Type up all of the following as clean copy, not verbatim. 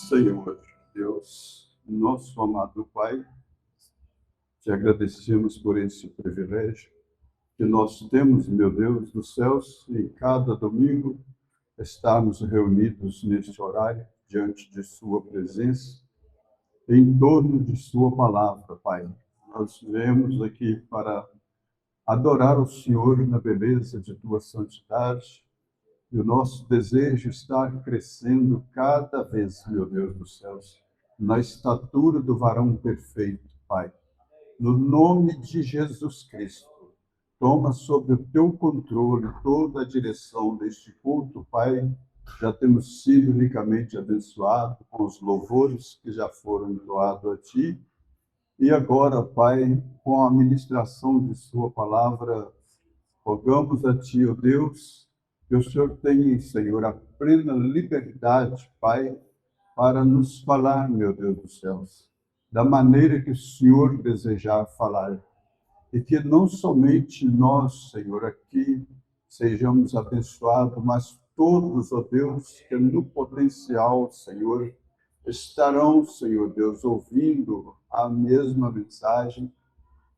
Senhor, Deus, nosso amado Pai, te agradecemos por esse privilégio que nós temos, meu Deus dos céus, em cada domingo, estarmos reunidos neste horário, diante de sua presença, em torno de sua palavra, Pai. Nós viemos aqui para adorar o Senhor na beleza de tua santidade, e o nosso desejo está crescendo cada vez, meu Deus dos céus, na estatura do varão perfeito, Pai. No nome de Jesus Cristo, toma sob o teu controle toda a direção deste culto, Pai. Já temos sido ricamente abençoados com os louvores que já foram entoados a Ti. E agora, Pai, com a ministração de Sua palavra, rogamos a Ti, ó Deus, que o Senhor tenha, Senhor, a plena liberdade, Pai, para nos falar, meu Deus dos céus, da maneira que o Senhor desejar falar. E que não somente nós, Senhor, aqui sejamos abençoados, mas todos, ó Deus, que no potencial, Senhor, estarão, Senhor Deus, ouvindo a mesma mensagem,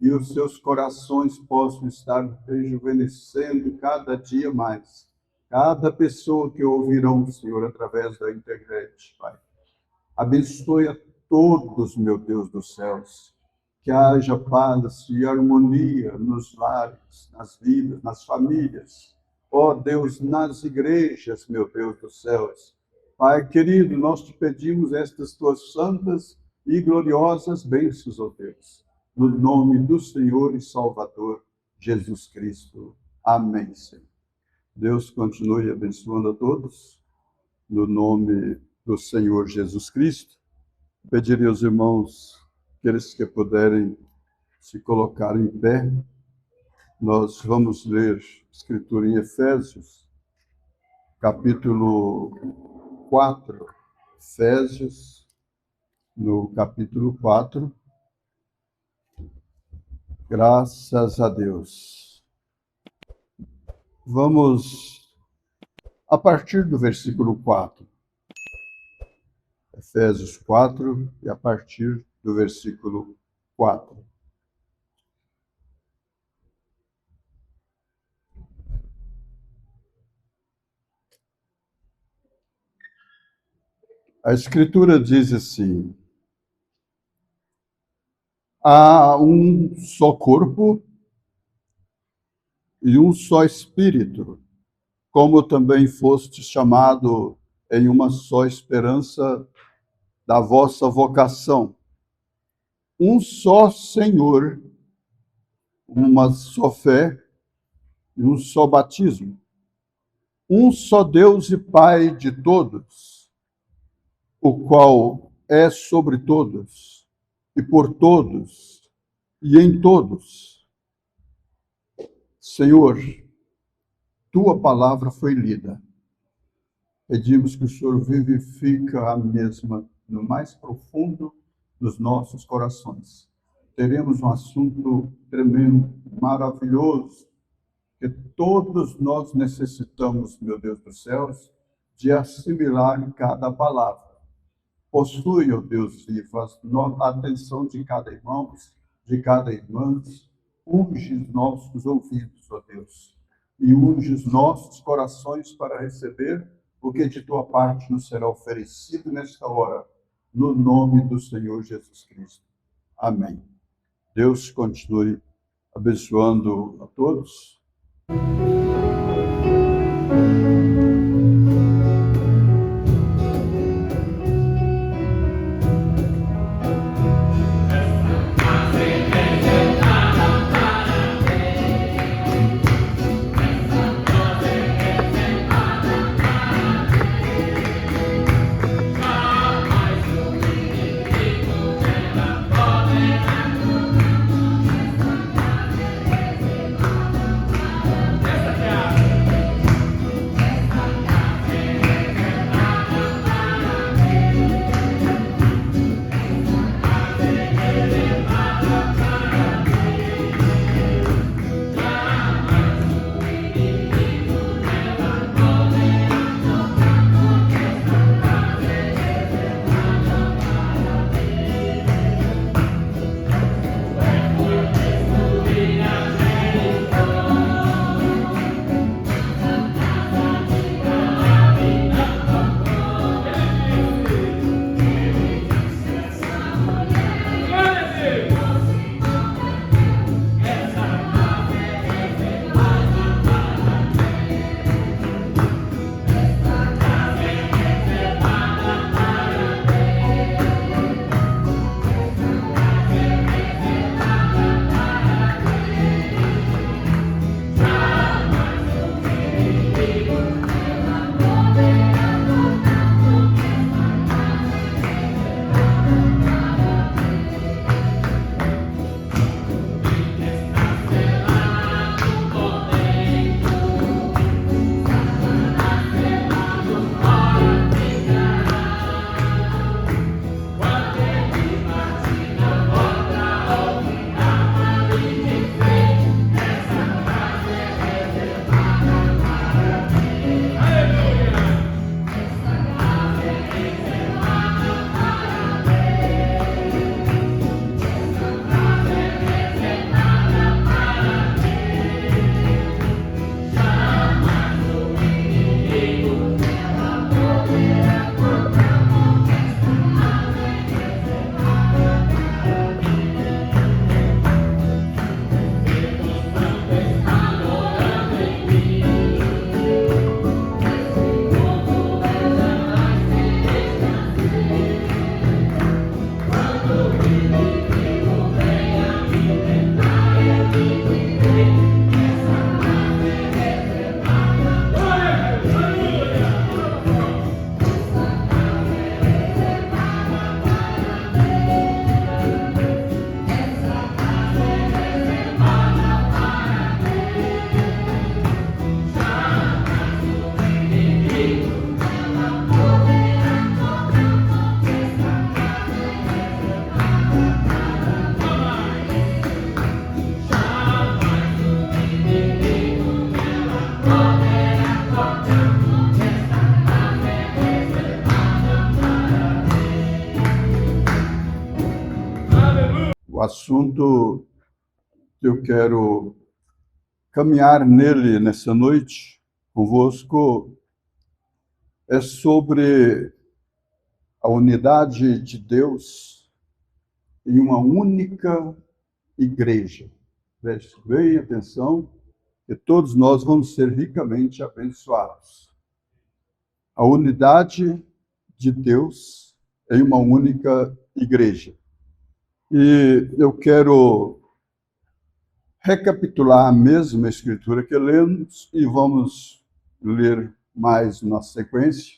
e os seus corações possam estar rejuvenescendo cada dia mais. Cada pessoa que ouvirão, Senhor, através da internet, Pai. Abençoe a todos, meu Deus dos céus. Que haja paz e harmonia nos lares, nas vidas, nas famílias. Ó Deus, nas igrejas, meu Deus dos céus. Pai querido, nós te pedimos estas tuas santas e gloriosas bênçãos, ó Deus. No nome do Senhor e Salvador, Jesus Cristo. Amém, Senhor. Deus continue abençoando a todos, no nome do Senhor Jesus Cristo. Pediria aos irmãos, aqueles que puderem se colocar em pé, nós vamos ler a Escritura em Efésios, capítulo 4, Efésios, no capítulo 4. Graças a Deus. Vamos a partir do versículo 4. Efésios 4, e a partir do versículo 4. A Escritura diz assim: há um só corpo e um só Espírito, como também foste chamado em uma só esperança da vossa vocação. Um só Senhor, uma só fé e um só batismo. Um só Deus e Pai de todos, o qual é sobre todos e por todos e em todos. Senhor, tua palavra foi lida. Pedimos que o Senhor vivifica a mesma no mais profundo dos nossos corações. Teremos um assunto tremendo, maravilhoso, que todos nós necessitamos, meu Deus dos céus, de assimilar cada palavra. Possui, ó Deus vivo, a atenção de cada irmão, de cada irmã. Unge os nossos ouvidos, ó Deus, e unge os nossos corações para receber o que de tua parte nos será oferecido nesta hora, no nome do Senhor Jesus Cristo. Amém. Deus continue abençoando a todos. O assunto que eu quero caminhar nele nessa noite convosco é sobre a unidade de Deus em uma única igreja. Preste bem atenção, que todos nós vamos ser ricamente abençoados. A unidade de Deus em uma única igreja. E eu quero recapitular a mesma escritura que lemos e vamos ler mais na sequência.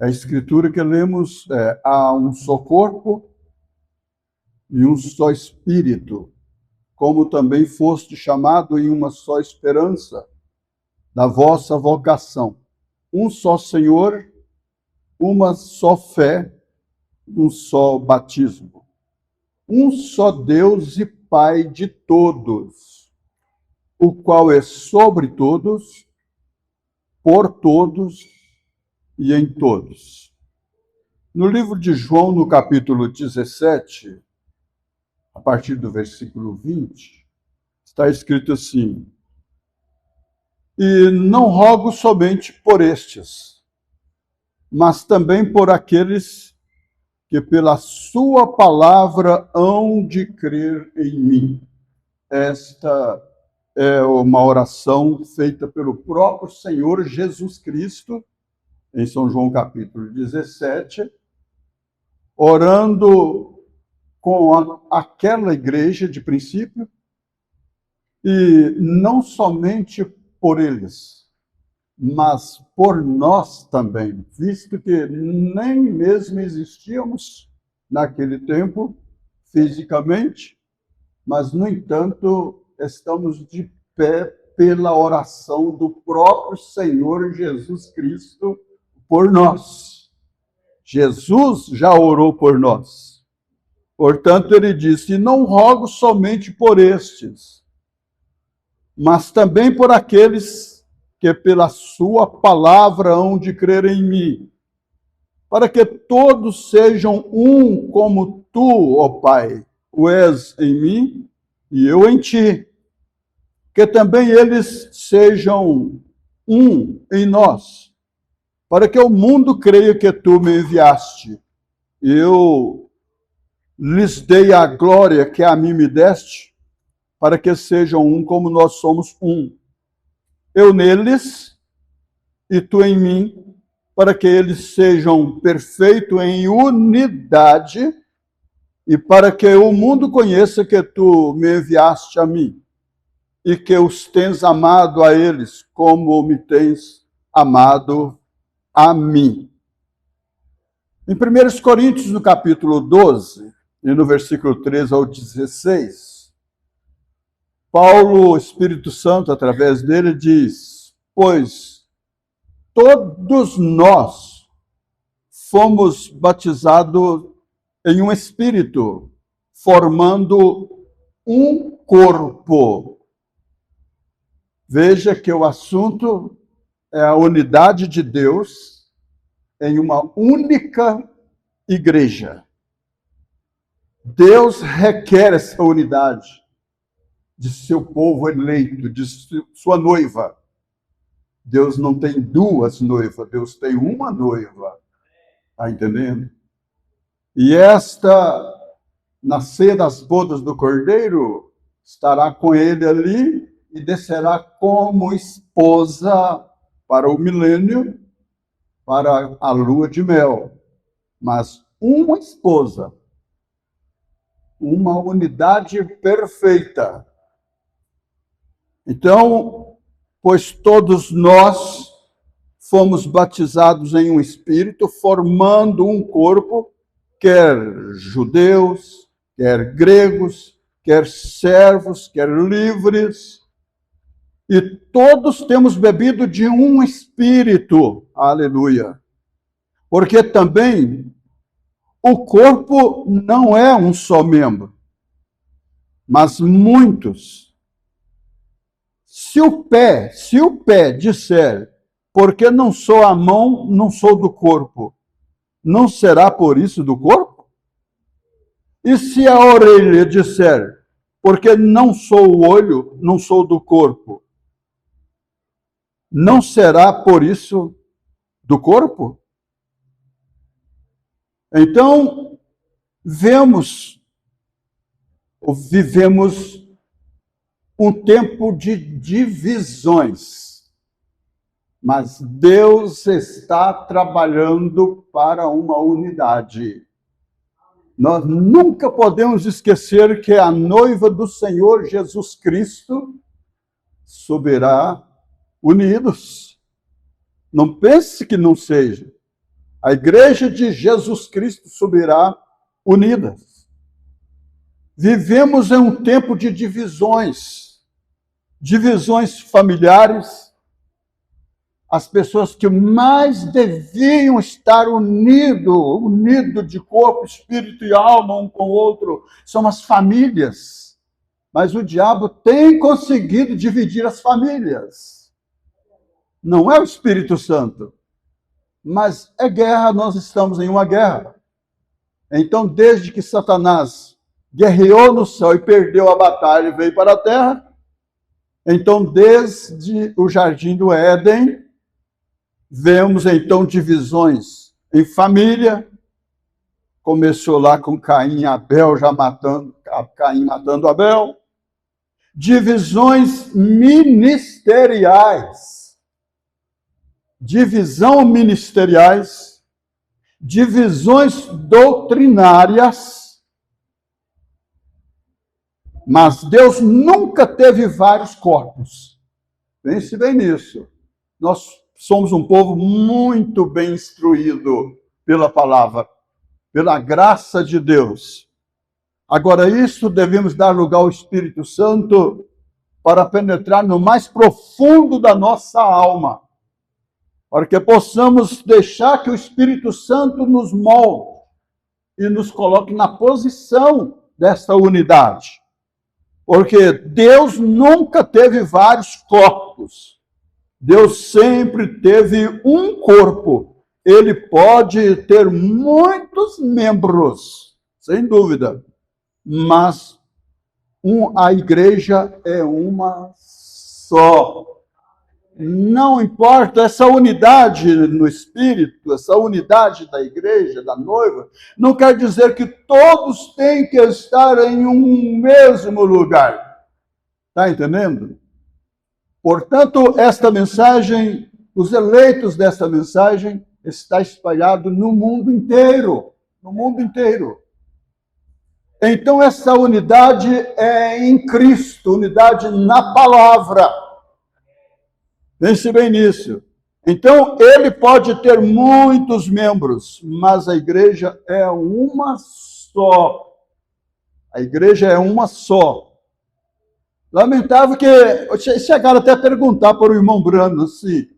A escritura que lemos é: há um só corpo e um só espírito, como também foste chamado em uma só esperança da vossa vocação. Um só Senhor, uma só fé, um só batismo. Um só Deus e Pai de todos, o qual é sobre todos, por todos e em todos. No livro de João, no capítulo 17, a partir do versículo 20, está escrito assim: e não rogo somente por estes, mas também por aqueles que pela sua palavra hão de crer em mim. Esta é uma oração feita pelo próprio Senhor Jesus Cristo, em São João capítulo 17, orando com aquela igreja de princípio, e não somente por eles, mas por nós também, visto que nem mesmo existíamos naquele tempo fisicamente, mas, no entanto, estamos de pé pela oração do próprio Senhor Jesus Cristo por nós. Jesus já orou por nós. Portanto, ele disse: não rogo somente por estes, mas também por aqueles que pela sua palavra hão de crer em mim, para que todos sejam um como tu, ó Pai, o és em mim e eu em ti, que também eles sejam um em nós, para que o mundo creia que tu me enviaste. Eu lhes dei a glória que a mim me deste, para que sejam um como nós somos um. Eu neles e tu em mim, para que eles sejam perfeitos em unidade e para que o mundo conheça que tu me enviaste a mim e que os tens amado a eles como me tens amado a mim. Em 1 Coríntios, no capítulo 12, e no versículo 13 ao 16, Paulo, o Espírito Santo, através dele, diz: pois todos nós fomos batizados em um espírito, formando um corpo. Veja que o assunto é a unidade de Deus em uma única igreja. Deus requer essa unidade de seu povo eleito, de sua noiva. Deus não tem duas noivas, Deus tem uma noiva. Está entendendo? E esta, na ceia das bodas do Cordeiro, estará com ele ali e descerá como esposa para o milênio, para a lua de mel. Mas uma esposa, uma unidade perfeita. Então, pois todos nós fomos batizados em um espírito, formando um corpo, quer judeus, quer gregos, quer servos, quer livres, e todos temos bebido de um espírito, aleluia, porque também o corpo não é um só membro, mas muitos. Se o pé disser, porque não sou a mão, não sou do corpo, não será por isso do corpo? E se a orelha disser, porque não sou o olho, não sou do corpo, não será por isso do corpo? Então, vivemos um tempo de divisões, mas Deus está trabalhando para uma unidade. Nós nunca podemos esquecer que a noiva do Senhor Jesus Cristo subirá unidos. Não pense que não seja. A igreja de Jesus Cristo subirá unidas. Vivemos em um tempo de divisões familiares. As pessoas que mais deviam estar unido de corpo, espírito e alma um com o outro, são as famílias. Mas o diabo tem conseguido dividir as famílias. Não é o Espírito Santo, mas é guerra, nós estamos em uma guerra. Então, desde que Satanás guerreou no céu e perdeu a batalha e veio para a terra, então, desde o jardim do Éden, vemos então divisões em família. Começou lá com Caim e Abel, Caim matando Abel. Divisões ministeriais. Divisões doutrinárias. Mas Deus nunca teve vários corpos. Pense bem nisso. Nós somos um povo muito bem instruído pela palavra, pela graça de Deus. Agora, isso devemos dar lugar ao Espírito Santo para penetrar no mais profundo da nossa alma, para que possamos deixar que o Espírito Santo nos molde e nos coloque na posição dessa unidade. Porque Deus nunca teve vários corpos. Deus sempre teve um corpo. Ele pode ter muitos membros, sem dúvida, mas a igreja é uma só. Não importa essa unidade no espírito, essa unidade da igreja, da noiva, não quer dizer que todos têm que estar em um mesmo lugar. Está entendendo? Portanto, esta mensagem, os eleitos desta mensagem, está espalhado no mundo inteiro. No mundo inteiro. Então, essa unidade é em Cristo, unidade na palavra. Pense bem nisso. Então, ele pode ter muitos membros, mas a igreja é uma só. A igreja é uma só. Lamentável que chegaram até a perguntar para o irmão Brano, assim,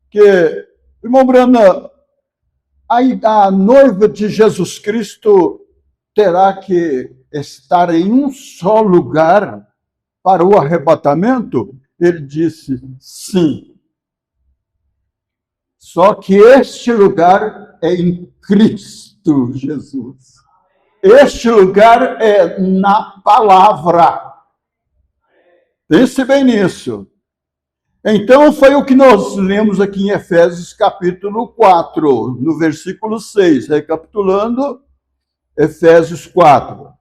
que, irmão Brano, a noiva de Jesus Cristo terá que estar em um só lugar para o arrebatamento? Ele disse, sim. Só que este lugar é em Cristo Jesus. Este lugar é na palavra. Pense bem nisso. Então, foi o que nós lemos aqui em Efésios capítulo 4, no versículo 6, recapitulando, Efésios 4.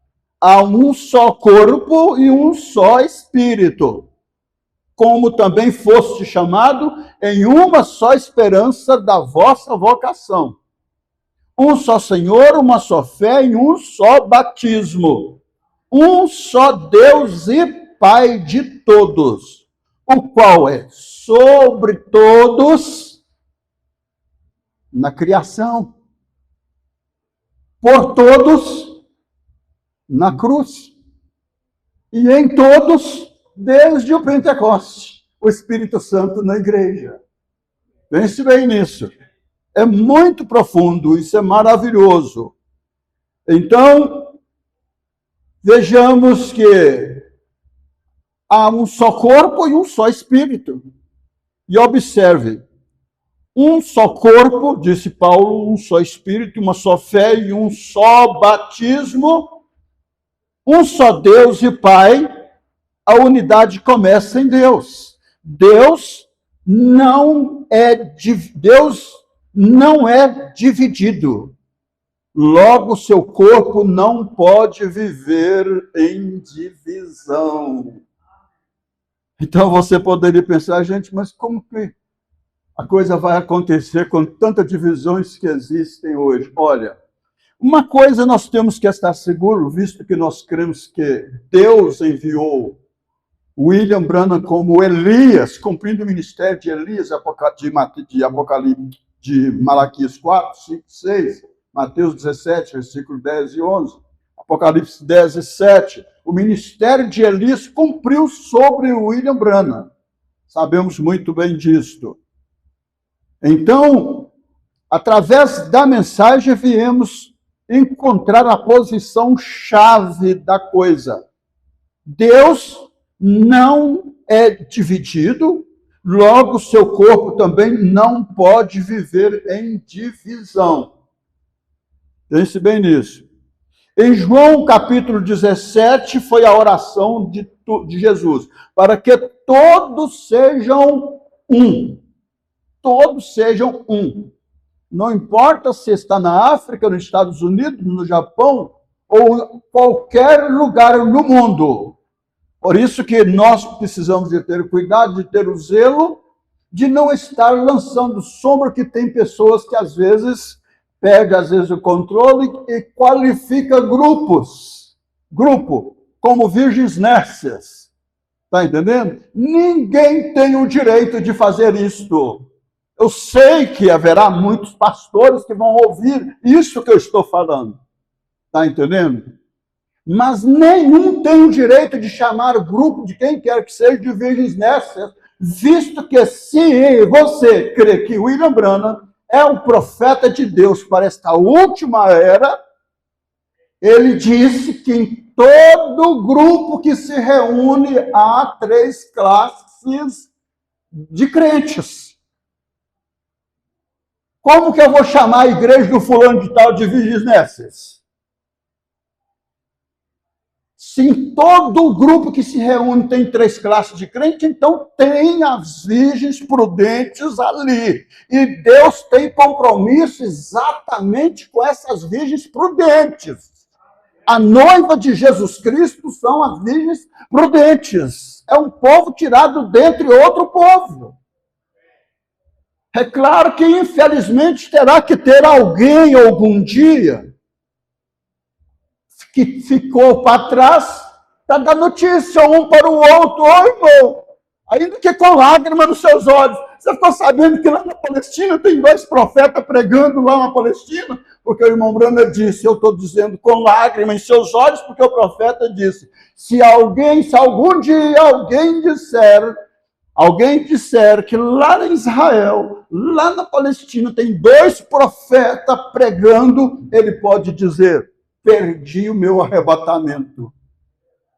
Há um só corpo e um só espírito, como também foste chamado em uma só esperança da vossa vocação. Um só Senhor, uma só fé e um só batismo. Um só Deus e Pai de todos, o qual é sobre todos na criação, por todos na cruz e em todos desde o Pentecoste, o Espírito Santo na igreja. Pense bem nisso. É muito profundo, isso é maravilhoso. Então, vejamos que há um só corpo e um só espírito. E observe, um só corpo, disse Paulo, um só espírito, uma só fé e um só batismo. um só Deus e Pai, a unidade começa em Deus. Deus não é dividido. Logo, seu corpo não pode viver em divisão. Então você poderia pensar, gente, mas como que a coisa vai acontecer com tantas divisões que existem hoje? Olha, uma coisa nós temos que estar seguros, visto que nós cremos que Deus enviou William Branham como Elias, cumprindo o ministério de Elias, de Apocalipse, de Malaquias 4, 5, 6, Mateus 17, versículo 10 e 11, Apocalipse 10 e 7. O ministério de Elias cumpriu sobre William Branham. Sabemos muito bem disto. Então, através da mensagem, viemos encontrar a posição chave da coisa. Deus não é dividido, logo seu corpo também não pode viver em divisão. Pense bem nisso. Em João capítulo 17 foi a oração de Jesus, para que todos sejam um. Todos sejam um. Não importa se está na África, nos Estados Unidos, no Japão, ou qualquer lugar no mundo. Por isso que nós precisamos de ter cuidado, de ter o zelo, de não estar lançando sombra, que tem pessoas que às vezes pega o controle e qualifica grupos. Grupo, como virgens nércias. Está entendendo? Ninguém tem o direito de fazer isto. Eu sei que haverá muitos pastores que vão ouvir isso que eu estou falando. Está entendendo? Mas nenhum tem o direito de chamar o grupo de quem quer que seja de virgens nércias, visto que se você crê que William Branham é o profeta de Deus para esta última era, ele disse que em todo grupo que se reúne há 3 classes de crentes. Como que eu vou chamar a igreja do fulano de tal de virgens nércias? Se em todo grupo que se reúne tem 3 classes de crente, então tem as virgens prudentes ali. E Deus tem compromisso exatamente com essas virgens prudentes. A noiva de Jesus Cristo são as virgens prudentes. É um povo tirado dentre outro povo. É claro que, infelizmente, terá que ter alguém algum dia que ficou para trás para dar notícia um para o outro. Oi, irmão, ainda que com lágrimas nos seus olhos. Você ficou sabendo que lá na Palestina tem 2 profetas pregando lá na Palestina? Porque o irmão Branham disse, eu estou dizendo com lágrimas em seus olhos, porque o profeta disse, se algum dia alguém disser que lá em Israel, lá na Palestina, tem 2 profetas pregando, ele pode dizer, perdi o meu arrebatamento.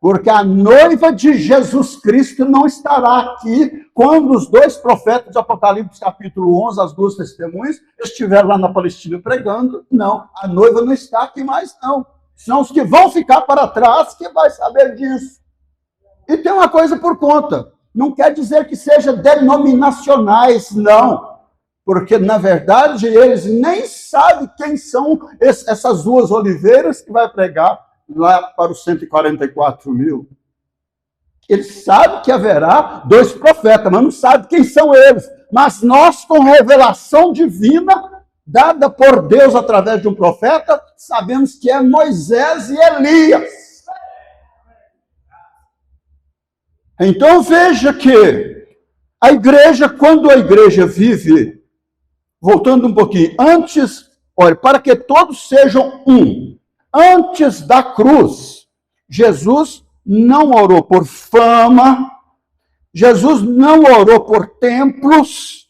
Porque a noiva de Jesus Cristo não estará aqui quando os 2 profetas de Apocalipse capítulo 11, as 2 testemunhas, estiveram lá na Palestina pregando. Não, a noiva não está aqui mais, não. São os que vão ficar para trás que vai saber disso. E tem uma coisa por conta. Não quer dizer que seja denominacionais, não. Porque, na verdade, eles nem sabem quem são essas 2 oliveiras que vai pregar lá para os 144 mil. Eles sabem que haverá 2 profetas, mas não sabem quem são eles. Mas nós, com revelação divina, dada por Deus através de um profeta, sabemos que é Moisés e Elias. Então veja que a igreja, quando a igreja vive, voltando um pouquinho, antes, olha, para que todos sejam um, antes da cruz, Jesus não orou por fama, Jesus não orou por templos,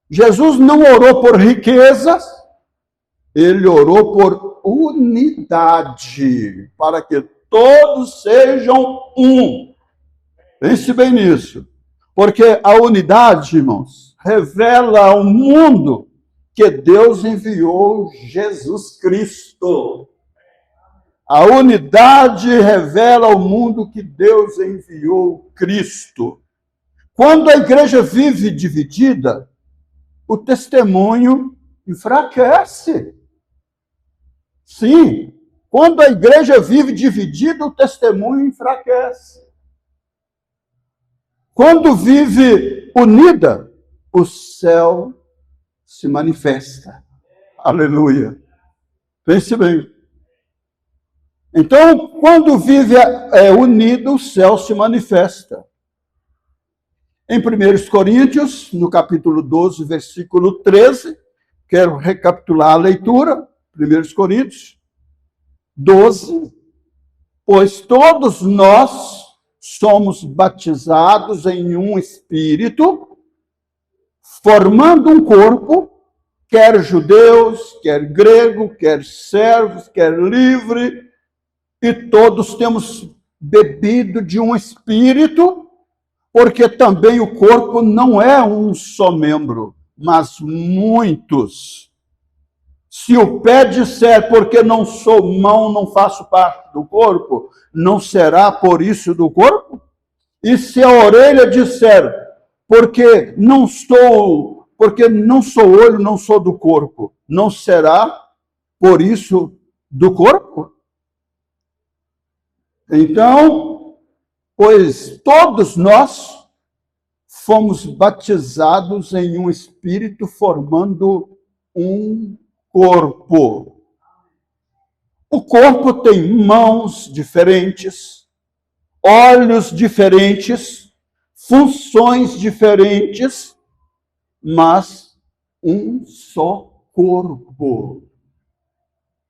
Jesus não orou por riquezas, ele orou por unidade, para que todos sejam um. Pense bem nisso, porque a unidade, irmãos, revela ao mundo que Deus enviou Jesus Cristo. A unidade revela ao mundo que Deus enviou Cristo. Quando a igreja vive dividida, o testemunho enfraquece. Sim, quando a igreja vive dividida, o testemunho enfraquece. Quando vive unida, o céu se manifesta. Aleluia. Pense bem. Então, quando vive unido, o céu se manifesta. Em 1 Coríntios, no capítulo 12, versículo 13, quero recapitular a leitura, 1 Coríntios 12, pois todos nós somos batizados em um espírito, formando um corpo, quer judeus, quer grego, quer servos, quer livre, e todos temos bebido de um espírito, porque também o corpo não é um só membro, mas muitos. Se o pé disser, porque não sou mão, não faço parte do corpo, não será por isso do corpo? E se a orelha disser, porque não sou olho, não sou do corpo, não será por isso do corpo? Então, pois todos nós fomos batizados em um espírito, formando um corpo. O corpo tem mãos diferentes, olhos diferentes, funções diferentes, mas um só corpo.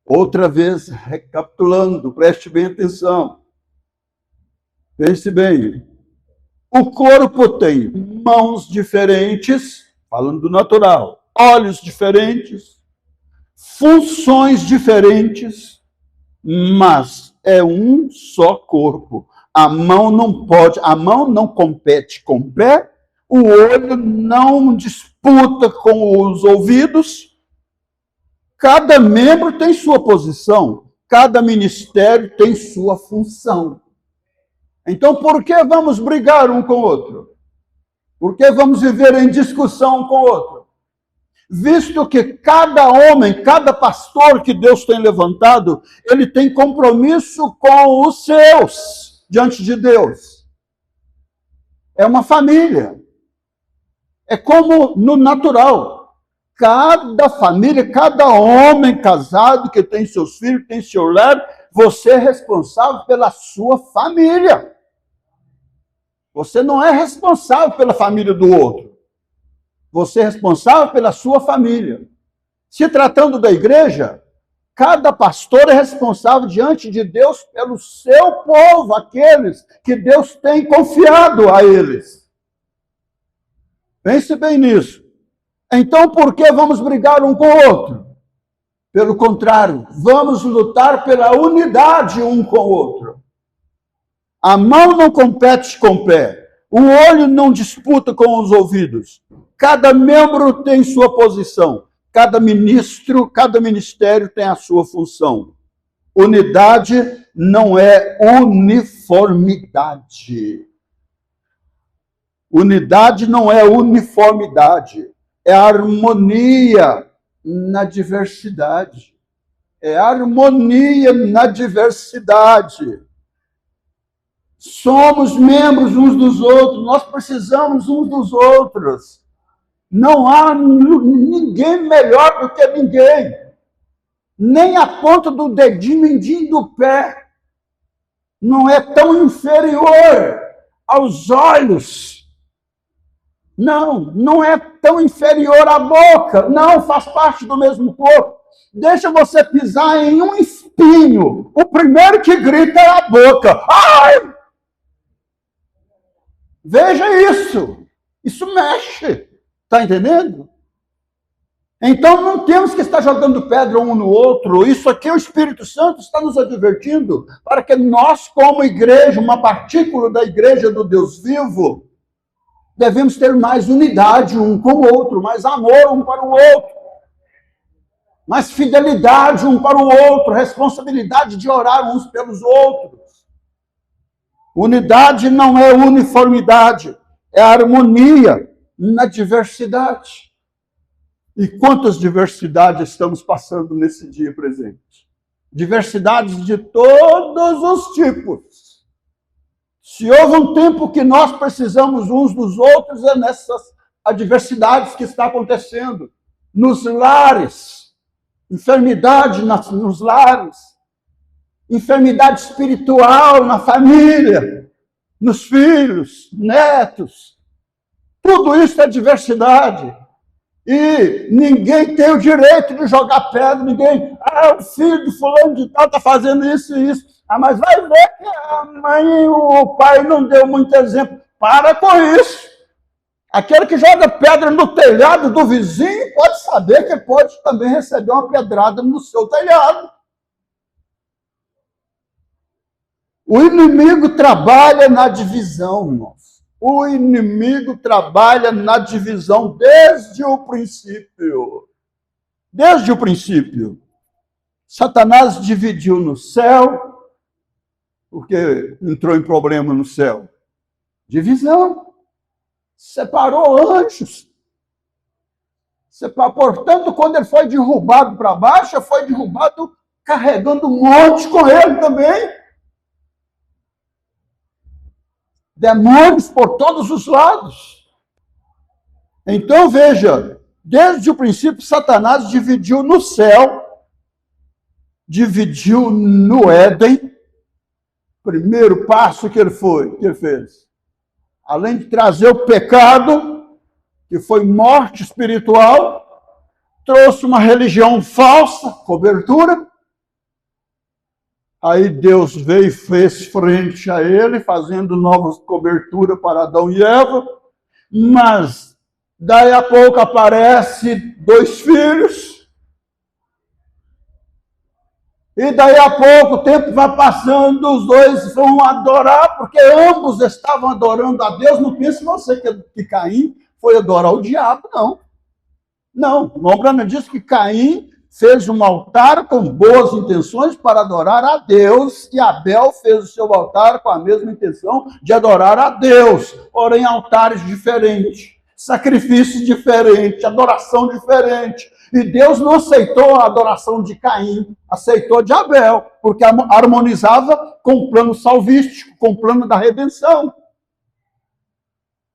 Outra vez, recapitulando, preste bem atenção. Pense bem. O corpo tem mãos diferentes, falando do natural, olhos diferentes, funções diferentes, mas é um só corpo. A mão não compete com o pé, o olho não disputa com os ouvidos. Cada membro tem sua posição, cada ministério tem sua função. Então, por que vamos brigar um com o outro? Por que vamos viver em discussão um com o outro? Visto que cada homem, cada pastor que Deus tem levantado, ele tem compromisso com os seus diante de Deus. É uma família. É como no natural. Cada família, cada homem casado que tem seus filhos, tem seu lar, você é responsável pela sua família. Você não é responsável pela família do outro. Você é responsável pela sua família. Se tratando da igreja, cada pastor é responsável diante de Deus pelo seu povo, aqueles que Deus tem confiado a eles. Pense bem nisso. Então, por que vamos brigar um com o outro? Pelo contrário, vamos lutar pela unidade um com o outro. A mão não compete com o pé. O olho não disputa com os ouvidos. Cada membro tem sua posição. Cada ministro, cada ministério tem a sua função. Unidade não é uniformidade. Unidade não é uniformidade. É harmonia na diversidade. É harmonia na diversidade. Somos membros uns dos outros, nós precisamos uns dos outros. Não há ninguém melhor do que ninguém. Nem a ponta do dedinho, mindinho do pé. Não é tão inferior aos olhos. Não é tão inferior à boca. Não, faz parte do mesmo corpo. Deixa você pisar em um espinho. O primeiro que grita é a boca. Ai! Veja isso. Isso mexe. Está entendendo? Então não temos que estar jogando pedra um no outro. Isso aqui o Espírito Santo está nos advertindo para que nós, como igreja, uma partícula da igreja do Deus vivo, devemos ter mais unidade um com o outro, mais amor um para o outro. mas fidelidade um para o outro, responsabilidade de orar uns pelos outros. Unidade não é uniformidade, é harmonia na diversidade. E quantas diversidades estamos passando nesse dia presente? Diversidades de todos os tipos. Se houve um tempo que nós precisamos uns dos outros, é nessas adversidades que está acontecendo. Nos lares, enfermidade nos lares, enfermidade espiritual na família, nos filhos, netos. Tudo isso é diversidade. E ninguém tem o direito de jogar pedra, ninguém... o filho de fulano de tal está fazendo isso e isso. Mas vai ver que a mãe e o pai não deu muito exemplo. Para com isso. Aquele que joga pedra no telhado do vizinho pode saber que pode também receber uma pedrada no seu telhado. O inimigo trabalha na divisão, irmãos. O inimigo trabalha na divisão desde o princípio. Desde o princípio. Satanás dividiu no céu, porque entrou em problema no céu. Divisão. Separou anjos. Portanto, quando ele foi derrubado para baixo, foi derrubado carregando um monte com ele também. Demônios por todos os lados. Então, veja, desde o princípio, Satanás dividiu no céu, dividiu no Éden. Primeiro passo que ele fez, além de trazer o pecado, que foi morte espiritual, trouxe uma religião falsa, cobertura. Aí Deus veio e fez frente a ele, fazendo novas coberturas para Adão e Eva. Mas, daí a pouco, aparece 2 filhos. E daí a pouco o tempo vai passando, os 2 vão adorar, porque ambos estavam adorando a Deus. Não pense você que Caim foi adorar o diabo, não. Não, o Romano diz que Caim fez um altar com boas intenções para adorar a Deus, e Abel fez o seu altar com a mesma intenção de adorar a Deus, porém altares diferentes, sacrifícios diferentes, adoração diferente. E Deus não aceitou a adoração de Caim, aceitou de Abel, porque harmonizava com o plano salvístico, com o plano da redenção.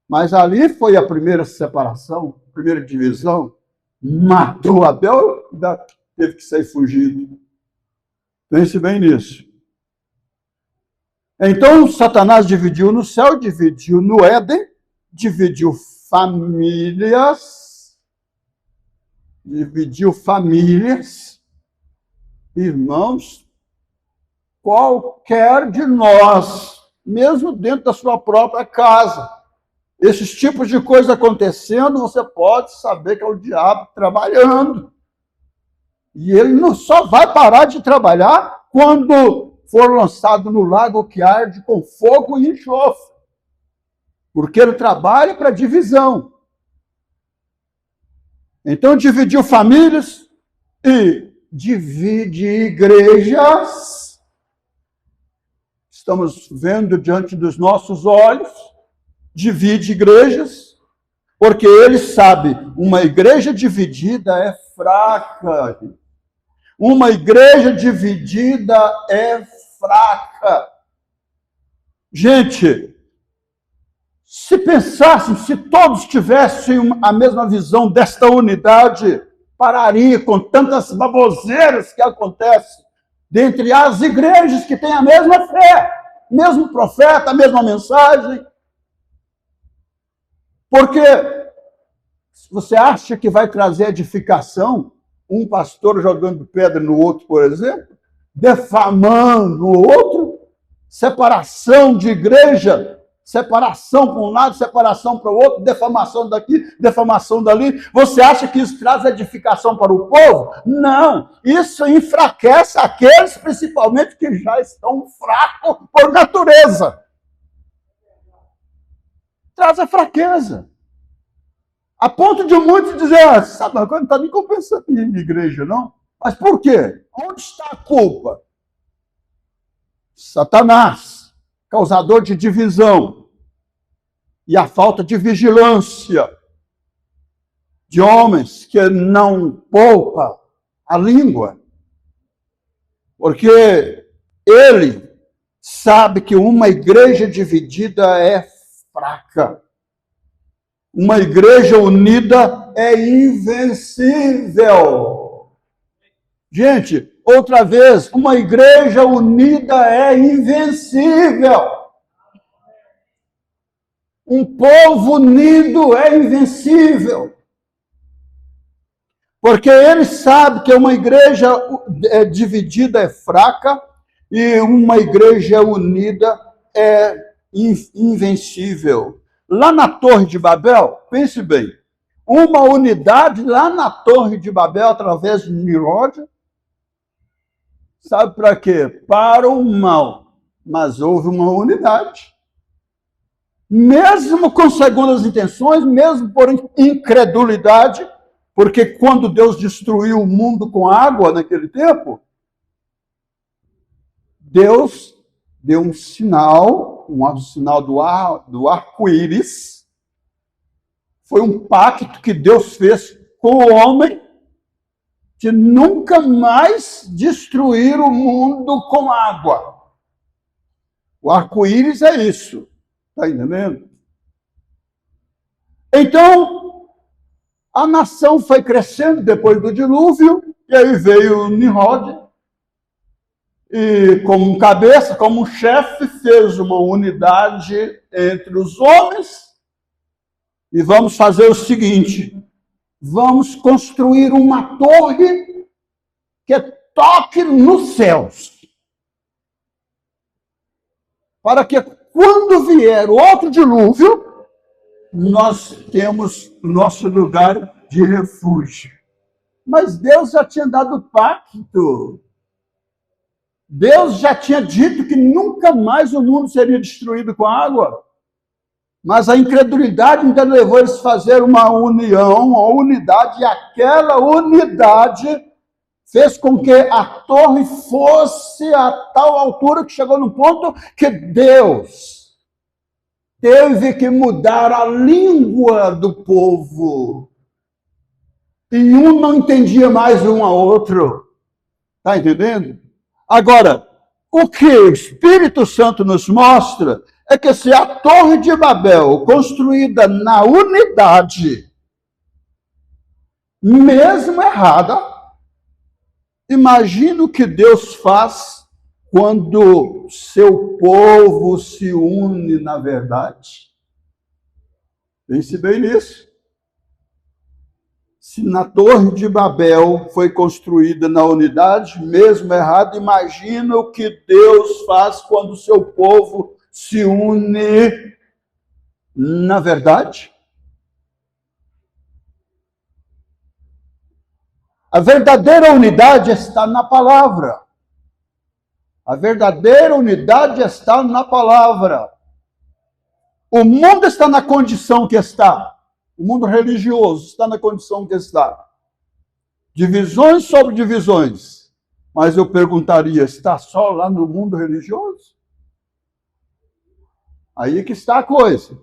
Mas ali foi a primeira separação, a primeira divisão. Matou Abel, teve que sair fugido. Pense bem nisso. Então, Satanás dividiu no céu, dividiu no Éden, dividiu famílias. Irmãos, qualquer de nós, mesmo dentro da sua própria casa, esses tipos de coisa acontecendo, você pode saber que é o diabo trabalhando. E ele não só vai parar de trabalhar quando for lançado no lago que arde com fogo e enxofre. Porque ele trabalha para divisão. Então, dividiu famílias e divide igrejas. Estamos vendo diante dos nossos olhos. Divide igrejas, porque ele sabe, uma igreja dividida é fraca. Uma igreja dividida é fraca. Gente, se pensassem, se todos tivessem a mesma visão desta unidade, pararia com tantas baboseiras que acontecem dentre as igrejas que têm a mesma fé, mesmo profeta, a mesma mensagem. Porque você acha que vai trazer edificação um pastor jogando pedra no outro, por exemplo, defamando o outro, separação de igreja, separação para um lado, separação para o outro, defamação daqui, defamação dali. Você acha que isso traz edificação para o povo? Não, isso enfraquece aqueles, principalmente, que já estão fracos por natureza. Traz a fraqueza. A ponto de muitos dizer, sabe, agora não está nem compensando em igreja, não? Mas por quê? Onde está a culpa? Satanás, causador de divisão, e a falta de vigilância de homens que não poupam a língua, porque ele sabe que uma igreja dividida é fraca. Uma igreja unida é invencível. Gente, outra vez, uma igreja unida é invencível. Um povo unido é invencível. Porque ele sabe que uma igreja dividida é fraca e uma igreja unida é invencível. Lá na Torre de Babel, pense bem, uma unidade lá na Torre de Babel, através de Nimrod, sabe para quê? Para o mal. Mas houve uma unidade. Mesmo com segundas intenções, mesmo por incredulidade, porque quando Deus destruiu o mundo com água naquele tempo, Deus deu um sinal do arco-íris. Foi um pacto que Deus fez com o homem de nunca mais destruir o mundo com água. O arco-íris é isso. Está entendendo? Então, a nação foi crescendo depois do dilúvio, e aí veio Nimrod, e como cabeça, como chefe, fez uma unidade entre os homens, e vamos fazer o seguinte, vamos construir uma torre que toque nos céus, para que quando vier outro dilúvio, nós temos nosso lugar de refúgio. Mas Deus já tinha dado pacto. Deus já tinha dito que nunca mais o mundo seria destruído com água. Mas a incredulidade ainda levou eles a fazer uma união, uma unidade, e aquela unidade fez com que a torre fosse a tal altura que chegou no ponto que Deus teve que mudar a língua do povo. E um não entendia mais um ao outro. Está entendendo? Agora, o que o Espírito Santo nos mostra é que se a Torre de Babel, construída na unidade, mesmo errada, imagina o que Deus faz quando seu povo se une na verdade. Pense bem nisso. Se na Torre de Babel foi construída na unidade, mesmo errada, imagina o que Deus faz quando seu povo se une na verdade. A verdadeira unidade está na palavra. A verdadeira unidade está na palavra. O mundo está na condição que está. O mundo religioso está na condição que está. Divisões sobre divisões. Mas eu perguntaria, está só lá no mundo religioso? Aí que está a coisa.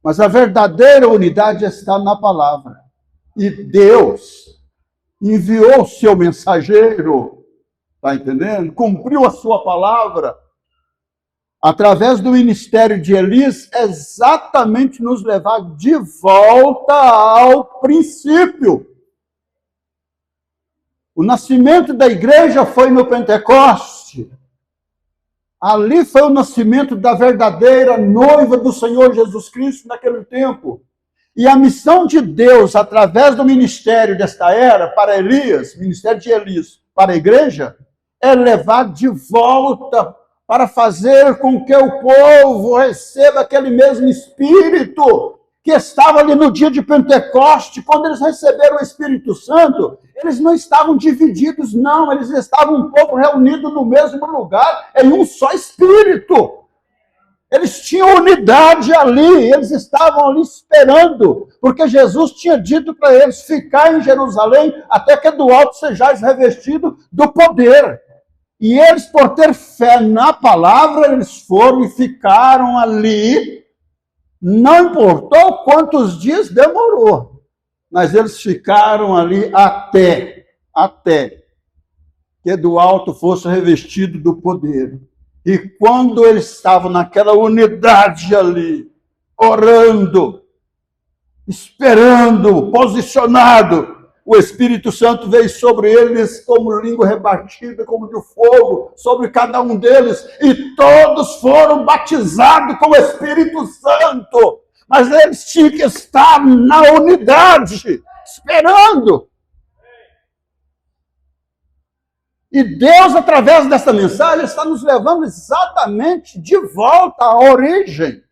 Mas a verdadeira unidade está na palavra. E Deus enviou o seu mensageiro, está entendendo? Cumpriu a sua palavra, através do ministério de Elias, exatamente nos levar de volta ao princípio. O nascimento da igreja foi no Pentecoste. Ali foi o nascimento da verdadeira noiva do Senhor Jesus Cristo naquele tempo. E a missão de Deus, através do ministério desta era, para Elias, ministério de Elias, para a igreja, é levar de volta para fazer com que o povo receba aquele mesmo Espírito que estava ali no dia de Pentecoste. Quando eles receberam o Espírito Santo, eles não estavam divididos, não, eles estavam um povo reunido no mesmo lugar, em um só Espírito. Eles tinham unidade ali, eles estavam ali esperando, porque Jesus tinha dito para eles ficar em Jerusalém até que do alto sejais revestido do poder. E eles, por ter fé na palavra, eles foram e ficaram ali. Não importou quantos dias demorou, mas eles ficaram ali até que do alto fosse revestido do poder. E quando eles estavam naquela unidade ali, orando, esperando, posicionado, o Espírito Santo veio sobre eles como língua rebatida, como de fogo, sobre cada um deles, e todos foram batizados com o Espírito Santo. Mas eles tinham que estar na unidade, esperando. E Deus, através dessa mensagem, está nos levando exatamente de volta à origem.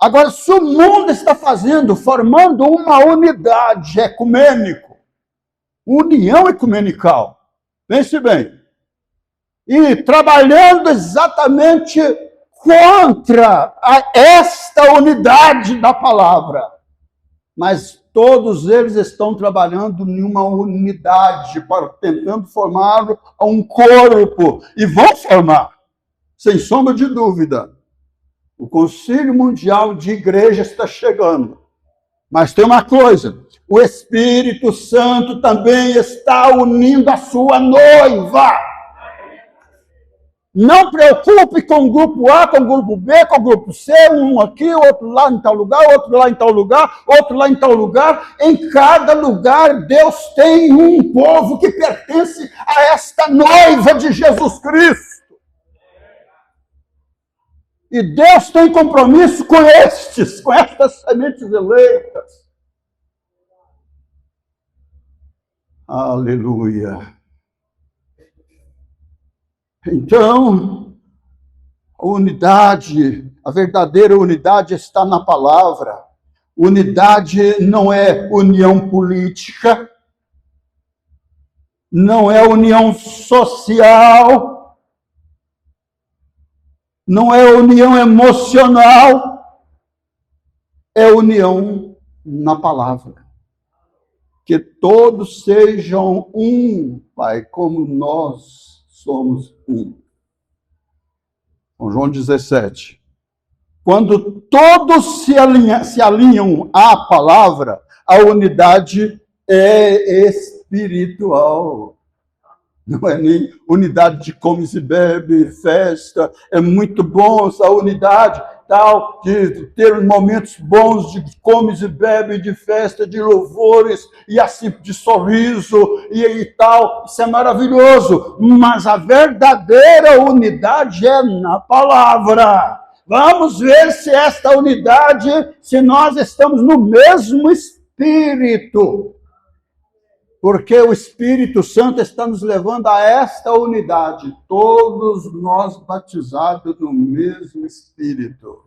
Agora, se o mundo está formando uma unidade ecumênica, união ecumenical, pense bem, e trabalhando exatamente contra esta unidade da palavra, mas todos eles estão trabalhando em uma unidade, tentando formar um corpo, e vão formar, sem sombra de dúvida. O Concílio Mundial de Igreja está chegando. Mas tem uma coisa, o Espírito Santo também está unindo a sua noiva. Não preocupe com o grupo A, com o grupo B, com o grupo C, um aqui, outro lá em tal lugar, outro lá em tal lugar, outro lá em tal lugar. Em cada lugar, Deus tem um povo que pertence a esta noiva de Jesus Cristo. E Deus tem compromisso com estas sementes eleitas. Aleluia. Então, a unidade, a verdadeira unidade está na palavra. Unidade não é união política, não é união social, não é união emocional, é união na palavra. Que todos sejam um, Pai, como nós somos um. João 17. Quando todos se alinham à palavra, a unidade é espiritual. Não é nem unidade de comes e bebe, festa. É muito bom essa unidade, tal, de ter momentos bons de comes e bebe, de festa, de louvores, e assim, de sorriso, e tal. Isso é maravilhoso. Mas a verdadeira unidade é na palavra. Vamos ver se esta unidade, se nós estamos no mesmo espírito. Porque o Espírito Santo está nos levando a esta unidade. Todos nós batizados no mesmo Espírito.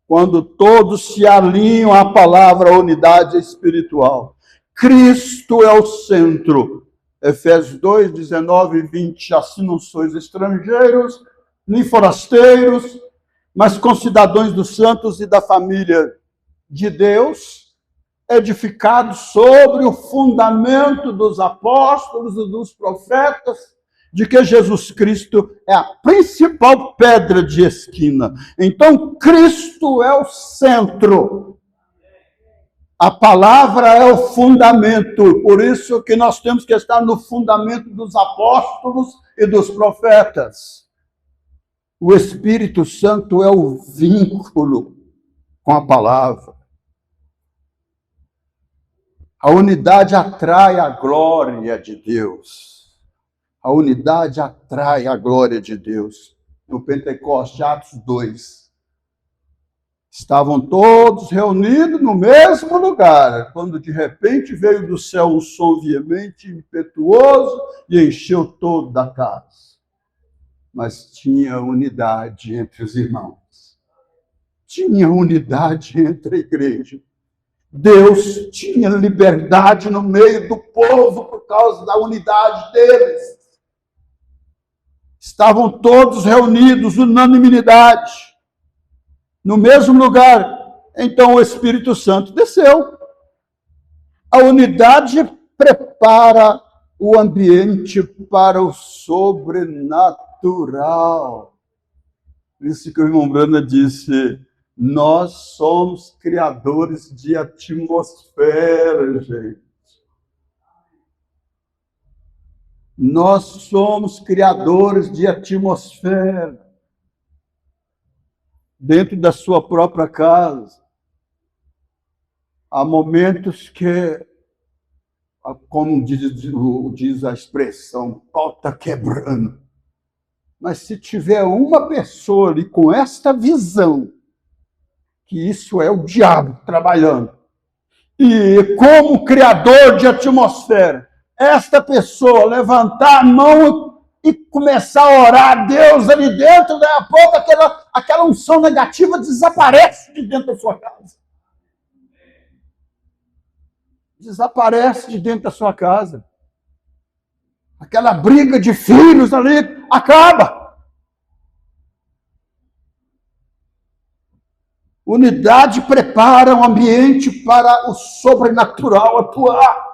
Quando todos se alinham à palavra, a unidade espiritual. Cristo é o centro. Efésios 2, 19 e 20. Assim não sois estrangeiros, nem forasteiros, mas concidadãos dos santos e da família de Deus, edificados sobre o fundamento dos apóstolos e dos profetas, de que Jesus Cristo é a principal pedra de esquina. Então, Cristo é o centro. A palavra é o fundamento. Por isso que nós temos que estar no fundamento dos apóstolos e dos profetas. O Espírito Santo é o vínculo com a palavra. A unidade atrai a glória de Deus. A unidade atrai a glória de Deus. No Pentecoste, Atos 2. Estavam todos reunidos no mesmo lugar, quando de repente veio do céu um som veemente, impetuoso, e encheu toda a casa. Mas tinha unidade entre os irmãos. Tinha unidade entre a igreja. Deus tinha liberdade no meio do povo por causa da unidade deles. Estavam todos reunidos, unanimidade. no mesmo lugar. Então o Espírito Santo desceu. A unidade prepara o ambiente para o sobrenatural. Por isso que o irmão Brana disse, nós somos criadores de atmosfera, gente. Nós somos criadores de atmosfera. Dentro da sua própria casa. Há momentos que, como diz a expressão, pau está quebrando. Mas se tiver uma pessoa ali com esta visão, que isso é o diabo trabalhando, e como criador de atmosfera, esta pessoa levantar a mão e começar a orar a Deus ali dentro, daí a pouco aquela unção negativa desaparece de dentro da sua casa. Desaparece de dentro da sua casa. Aquela briga de filhos ali acaba. Unidade prepara o ambiente para o sobrenatural atuar.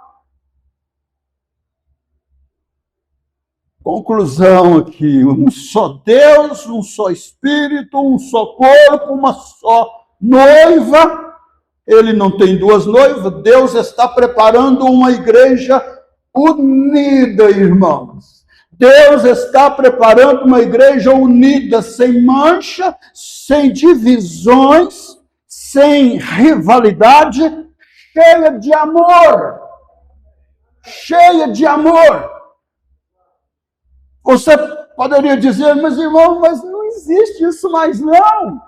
Conclusão aqui, um só Deus, um só Espírito, um só corpo, uma só noiva. Ele não tem duas noivas, Deus está preparando uma igreja unida, irmãos. Deus está preparando uma igreja unida, sem mancha, sem divisões, sem rivalidade, cheia de amor. Cheia de amor. Você poderia dizer, mas irmão, mas não existe isso mais não.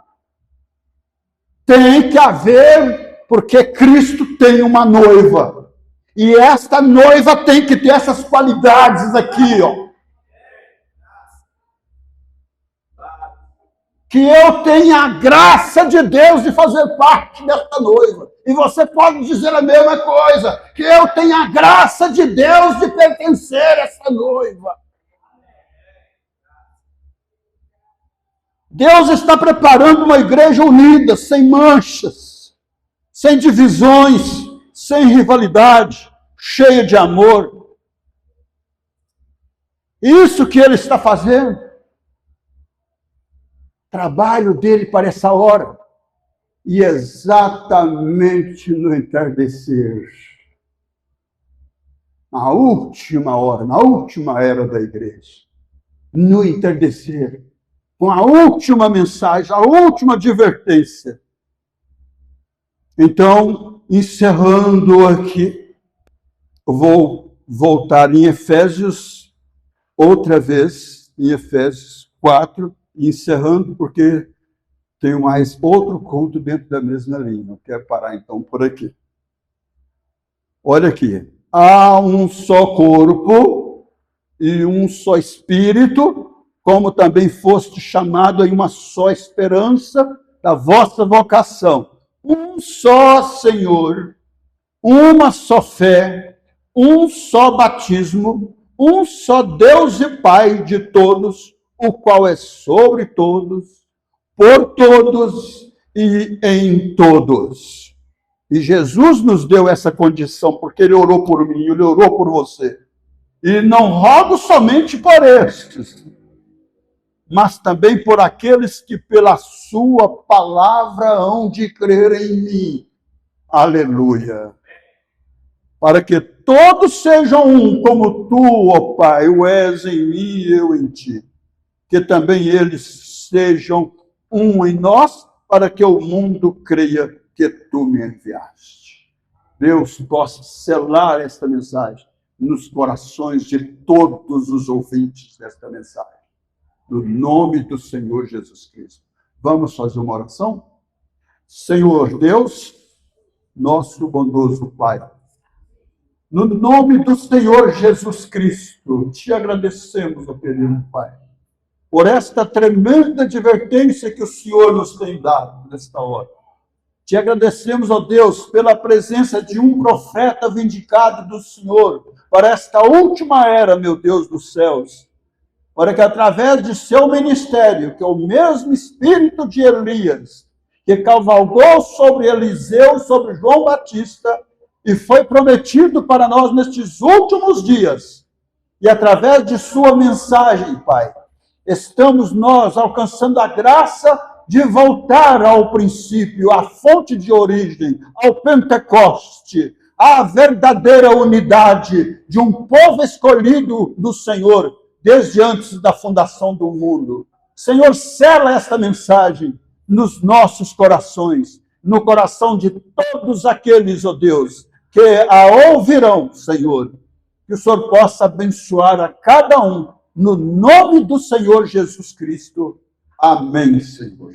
Tem que haver, porque Cristo tem uma noiva. E esta noiva tem que ter essas qualidades aqui, ó. Que eu tenha a graça de Deus de fazer parte desta noiva. E você pode dizer a mesma coisa, que eu tenha a graça de Deus de pertencer a essa noiva. Deus está preparando uma igreja unida, sem manchas, sem divisões, sem rivalidade, cheia de amor. Isso que Ele está fazendo. Trabalho dele para essa hora. E exatamente no entardecer, na última hora, na última era da igreja, no entardecer, com a última mensagem, a última advertência. Então, encerrando aqui, eu vou voltar em Efésios, outra vez, em Efésios 4, encerrando, porque tenho mais outro culto dentro da mesma linha. Eu quero parar, então, por aqui. Olha aqui. Há um só corpo e um só Espírito, como também foste chamado em uma só esperança da vossa vocação. Um só Senhor, uma só fé, um só batismo, um só Deus e Pai de todos, o qual é sobre todos, por todos e em todos. E Jesus nos deu essa condição, porque Ele orou por mim, Ele orou por você. E não rogo somente por estes, mas também por aqueles que pela sua palavra hão de crer em mim. Aleluia. Para que todos sejam um, como tu, ó Pai, o és em mim e eu em ti. Que também eles sejam um em nós, para que o mundo creia que tu me enviaste. Deus possa selar esta mensagem nos corações de todos os ouvintes desta mensagem. No nome do Senhor Jesus Cristo. Vamos fazer uma oração? Senhor Deus, nosso bondoso Pai, no nome do Senhor Jesus Cristo, te agradecemos, ó querido Pai, por esta tremenda advertência que o Senhor nos tem dado nesta hora. Te agradecemos, ó Deus, pela presença de um profeta vindicado do Senhor, para esta última era, meu Deus dos céus, para que através de seu ministério, que é o mesmo espírito de Elias, que cavalgou sobre Eliseu, sobre João Batista, e foi prometido para nós nestes últimos dias. E através de sua mensagem, Pai, estamos nós alcançando a graça de voltar ao princípio, à fonte de origem, ao Pentecoste, à verdadeira unidade de um povo escolhido do Senhor desde antes da fundação do mundo. Senhor, sela esta mensagem nos nossos corações, no coração de todos aqueles, ó Deus, que a ouvirão, Senhor. Que o Senhor possa abençoar a cada um, no nome do Senhor Jesus Cristo. Amém, Senhor.